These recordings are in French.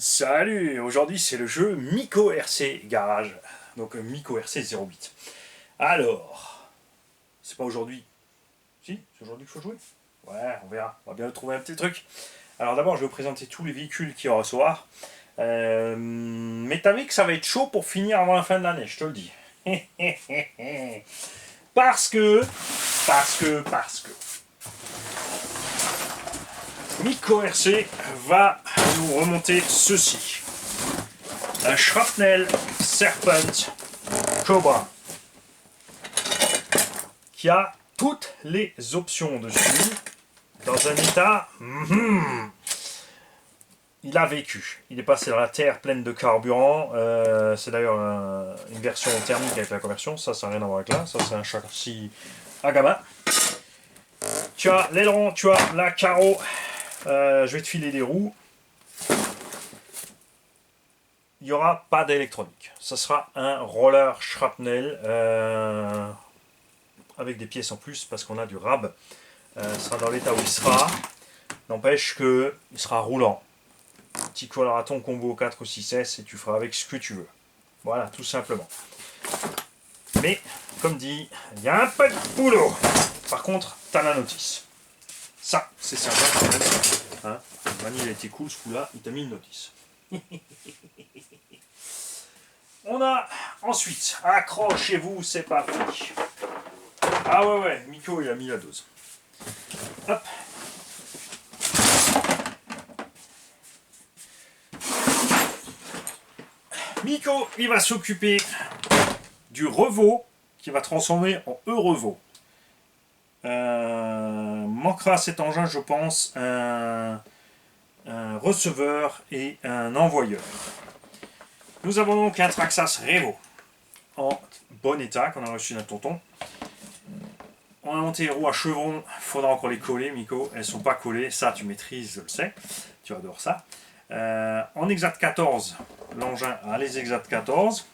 Salut, aujourd'hui c'est le jeu Mico RC Garage, donc Mico RC 08. Alors, c'est pas aujourd'hui. Si, c'est aujourd'hui qu'il faut jouer. Ouais, on verra, on va bien trouver un petit truc. Alors d'abord je vais vous présenter tous les véhicules qu'il y aura ce soir. Mais t'as vu que ça va être chaud pour finir avant la fin de l'année, je te le dis. Parce que... Mico RC va nous remonter ceci. Un Shrapnel Serpent Cobra qui a toutes les options dessus dans un état il a vécu. Il est passé dans la terre pleine de carburant. C'est d'ailleurs une version thermique avec la conversion. Ça n'a rien à voir avec là. Ça, c'est un châssis à gamin. Tu as l'aileron, tu as la carreau. Je vais te filer des roues. Il n'y aura pas d'électronique. Ça sera un roller shrapnel avec des pièces en plus parce qu'on a du rab. Il sera dans l'état où il sera. N'empêche qu'il sera roulant. Tu colleras ton combo 4 ou 6S et tu feras avec ce que tu veux. Voilà, tout simplement. Mais, comme dit, il y a un peu de boulot. Par contre, tu as la notice. Ça, c'est sympa. Hein, Mani, il a été cool ce coup-là, il t'a mis une notice. On a ensuite, accrochez-vous, c'est parti. Ah ouais, Mico, il a mis la dose. Hop. Mico, il va s'occuper du Revo qui va transformer en Eurevo. Manquera à cet engin, je pense, un receveur et un envoyeur. Nous avons donc un Traxxas Revo en bon état qu'on a reçu d'un tonton. On a monté les roues à chevron, il faudra encore les coller, Mico. Elles ne sont pas collées, ça tu maîtrises, je le sais, tu adores ça. En Exact 14, l'engin a les Exact 14.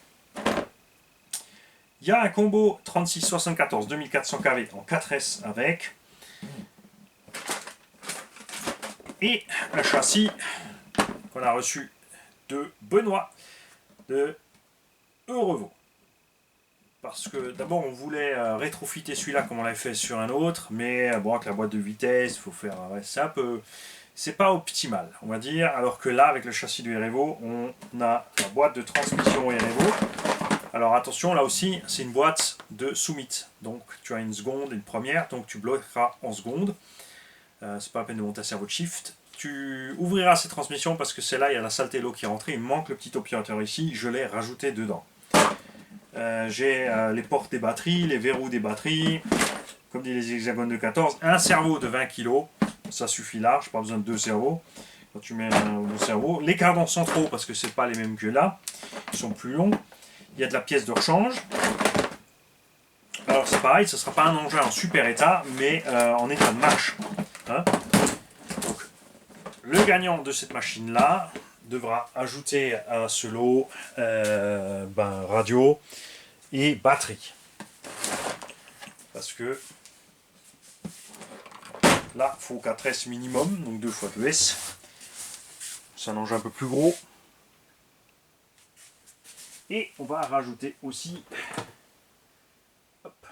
Il y a un combo 3674 2400 kV en 4S avec. Et un châssis qu'on a reçu de Benoît de Eurevo. Parce que d'abord on voulait rétrofiter celui-là comme on l'avait fait sur un autre, mais bon, avec la boîte de vitesse, il faut faire. Ouais, c'est un peu. C'est pas optimal, on va dire. Alors que là, avec le châssis de Eurevo, on a la boîte de transmission Eurevo. Alors attention, là aussi, c'est une boîte de Summit. Donc tu as une seconde, une première, donc tu bloqueras en seconde. C'est pas la peine de monter un servo de shift. Tu ouvriras ces transmissions parce que c'est là, il y a la saleté l'eau qui est rentrée. Il manque le petit opérateur ici, je l'ai rajouté dedans. J'ai les portes des batteries, les verrous des batteries, comme dit les hexagones de 14, un cerveau de 20 kg, ça suffit large, pas besoin de deux cerveaux. Quand tu mets un bon cerveau, les cardans centraux, parce que c'est pas les mêmes que là, ils sont plus longs. Il y a de la pièce de rechange. Alors c'est pareil, ce ne sera pas un engin en super état, mais en état de marche. Hein, donc, le gagnant de cette machine-là devra ajouter à ce lot radio et batterie. Parce que là, il faut 4S minimum, donc 2 fois 2S. C'est un engin un peu plus gros. Et on va rajouter aussi, hop,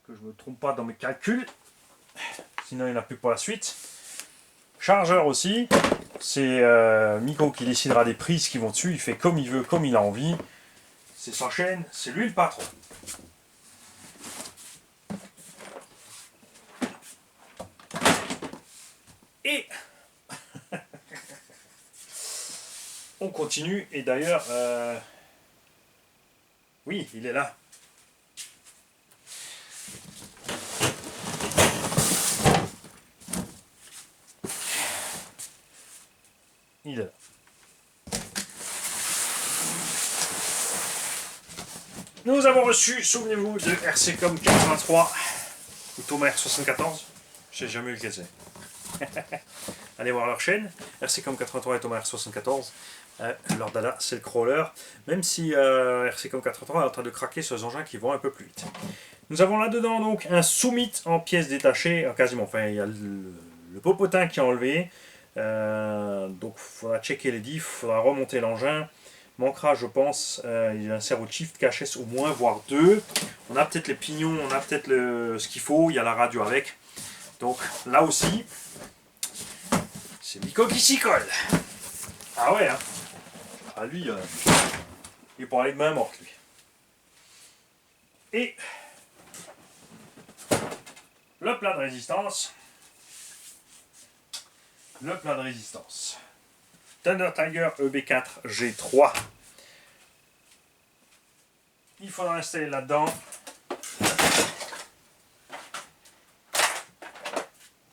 que je ne me trompe pas dans mes calculs, sinon il n'y en a plus pour la suite. Chargeur aussi, c'est Mico qui décidera des prises qui vont dessus, il fait comme il veut, comme il a envie. C'est sa chaîne, c'est lui le patron. Et on continue, et d'ailleurs, oui, il est là. Il est là. Nous avons reçu, souvenez-vous, de RCCOM 83 ou Thomas R74. Je sais jamais lequel c'est. Allez voir leur chaîne, RCCOM 83 et Thomas R74. Leur dada, c'est le crawler. Même si RCCOM 83 est en train de craquer sur les engins qui vont un peu plus vite. Nous avons là-dedans donc un Summit en pièces détachées, quasiment. Enfin, il y a le popotin qui est enlevé. Donc il faudra checker les diffs, il faudra remonter l'engin. Manquera, je pense, il y a un servo de shift KHS au moins, voire deux. On a peut-être les pignons, on a peut-être ce qu'il faut, il y a la radio avec. Donc là aussi, c'est Miko qui s'y colle. Ah ouais, hein. Ah lui, il pourrait aller de main morte, lui. Et le plat de résistance. Le plat de résistance. Thunder Tiger EB4 G3. Il faudra installer là-dedans.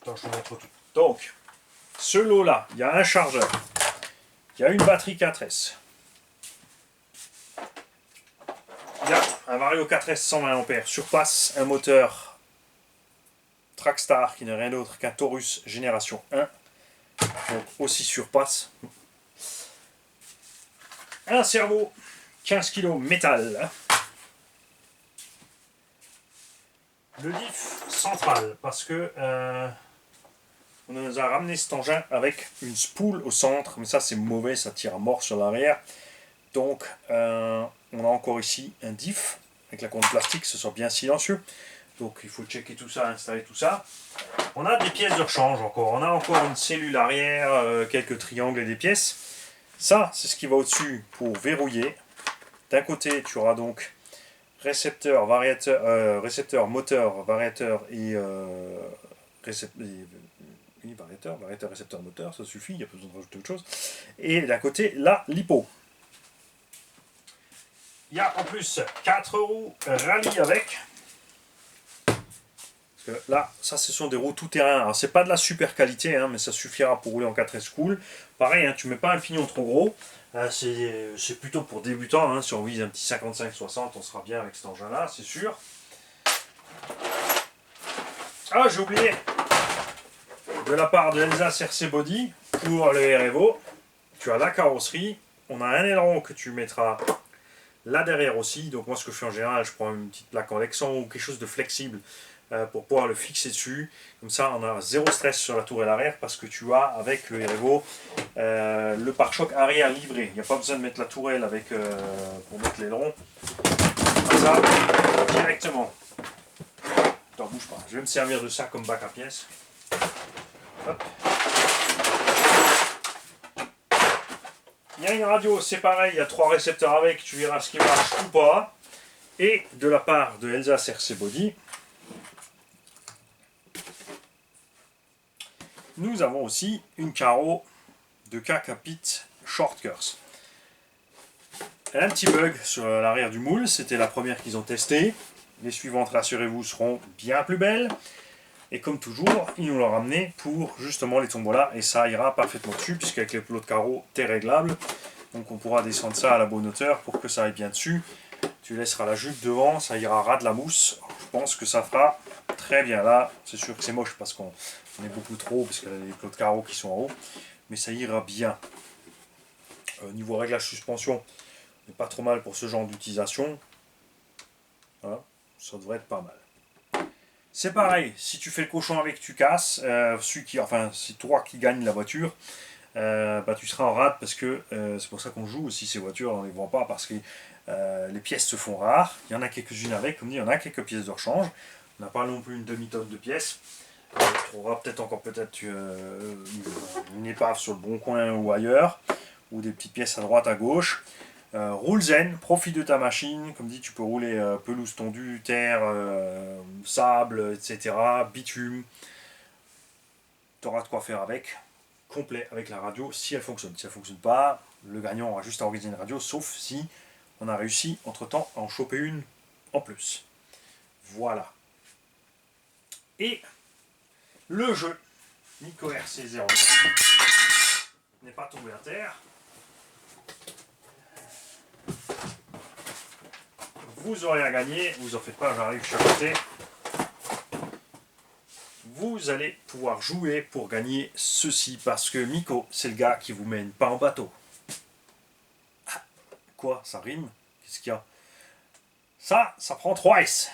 Attends, je vous montre tout. Donc, ce lot-là, il y a un chargeur. Il y a une batterie 4S. Il y a un Vario 4S 120 ampères surpasse, un moteur Trackstar qui n'est rien d'autre qu'un Taurus génération 1. Donc aussi surpasse. Un servo 15 kg métal. Le diff central parce que on nous a ramené cet engin avec une spool au centre, mais ça c'est mauvais, ça tire à mort sur l'arrière. Donc on a encore ici un diff avec la conne plastique, ce soit bien silencieux. Donc il faut checker tout ça, installer tout ça. On a des pièces de rechange encore. On a encore une cellule arrière, quelques triangles et des pièces. Ça, c'est ce qui va au-dessus pour verrouiller. D'un côté, tu auras donc récepteur, variateur, récepteur, moteur, variateur et variateur, récepteur, moteur, ça suffit, il n'y a pas besoin de rajouter autre chose. Et d'un côté, la lipo. Il y a en plus 4 roues rallye avec. Parce que là, ça ce sont des roues tout-terrain. Alors c'est pas de la super qualité, hein, mais ça suffira pour rouler en 4S cool. Pareil, hein, tu mets pas un pignon trop gros. C'est plutôt pour débutants. Hein, si on vise un petit 55-60, on sera bien avec cet engin-là, c'est sûr. Ah, j'ai oublié. De la part de Elsa RC Body, pour le REVO, tu as la carrosserie. On a un aileron que tu mettras là derrière aussi. Donc moi, ce que je fais en général, je prends une petite plaque en Lexan ou quelque chose de flexible pour pouvoir le fixer dessus. Comme ça, on a zéro stress sur la tourelle arrière parce que tu as avec le REVO le pare-choc arrière livré. Il n'y a pas besoin de mettre la tourelle avec, pour mettre l'aileron. Comme ça, directement. Attends, bouge pas. Je vais me servir de ça comme bac à pièces. Hop. Il y a une radio, c'est pareil, il y a 3 récepteurs avec, tu verras ce qui marche ou pas. Et de la part de Elsa RC Body, nous avons aussi une carreau de K-Capit Short Curse. Elle a un petit bug sur l'arrière du moule, c'était la première qu'ils ont testée. Les suivantes, rassurez-vous, seront bien plus belles. Et comme toujours, ils nous l'ont ramené pour justement les tombolas et ça ira parfaitement dessus puisqu'avec les plots de carreaux, t'es réglable. Donc on pourra descendre ça à la bonne hauteur pour que ça aille bien dessus. Tu laisseras la jupe devant, ça ira ras de la mousse. Je pense que ça fera très bien là. C'est sûr que c'est moche parce qu'on est beaucoup trop parce qu'il y a les plots de carreaux qui sont en haut. Mais ça ira bien. Niveau réglage suspension, n'est pas trop mal pour ce genre d'utilisation. Voilà, ça devrait être pas mal. C'est pareil, si tu fais le cochon avec, tu casses. C'est toi qui gagne la voiture. Tu seras en rade parce que c'est pour ça qu'on joue aussi ces voitures, on ne les vend pas parce que les pièces se font rares. Il y en a quelques-unes avec, comme dit, il y en a quelques pièces de rechange. On n'a pas non plus une demi-tonne de pièces. On trouvera peut-être une épave sur le bon coin ou ailleurs, ou des petites pièces à droite, à gauche. Roule zen, profite de ta machine, comme dit tu peux rouler pelouse tondue, terre, sable, etc., bitume, tu auras de quoi faire avec, complet avec la radio si elle fonctionne. Si elle ne fonctionne pas, le gagnant aura juste à organiser une radio, sauf si on a réussi entre temps à en choper une en plus. Voilà. Et le jeu Miko RC0 n'est pas tombé à terre. Vous aurez à gagner, vous en faites pas, j'arrive, je suis à côté. Vous allez pouvoir jouer pour gagner ceci, parce que Miko, c'est le gars qui vous mène pas en bateau. Ah, quoi, ça rime? Qu'est-ce qu'il y a? Ça prend 3S.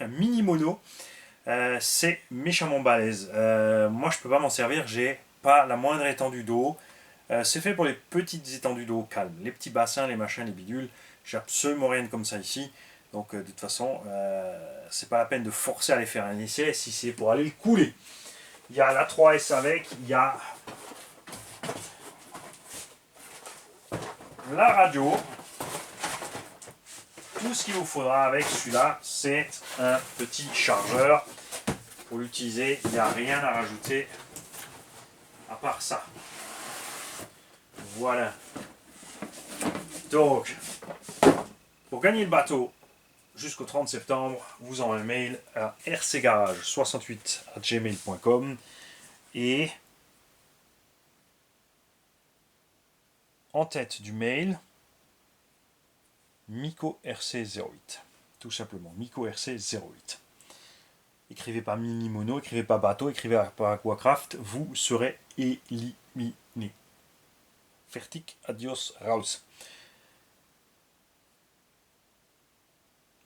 Un mini mono, c'est méchamment balèze. Moi, je peux pas m'en servir, j'ai pas la moindre étendue d'eau. C'est fait pour les petites étendues d'eau calmes. Les petits bassins, les machins, les bidules, j'ai absolument rien comme ça ici. Donc de toute façon, c'est pas la peine de forcer à aller faire un essai si c'est pour aller le couler. Il y a la 3S avec, il y a la radio. Tout ce qu'il vous faudra avec celui-là, c'est un petit chargeur. Pour l'utiliser, il n'y a rien à rajouter à part ça. Voilà. Donc, pour gagner le bateau jusqu'au 30 septembre, vous envoyez un mail à rcgarage68@gmail.com et en tête du mail, MikoRC08. Tout simplement, MikoRC08. Écrivez pas mini mono, écrivez pas bateau, écrivez pas aquacraft, vous serez éliminé. Fertig, adios, raus.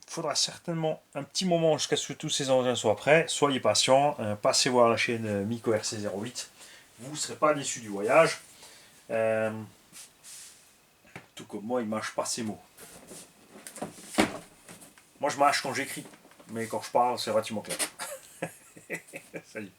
Il faudra certainement un petit moment jusqu'à ce que tous ces engins soient prêts. Soyez patient, passez voir la chaîne MikoRC08. Vous ne serez pas déçus du voyage. Tout comme moi, il ne mâche pas ses mots. Moi, je mâche quand j'écris, mais quand je parle, c'est relativement clair. Salut.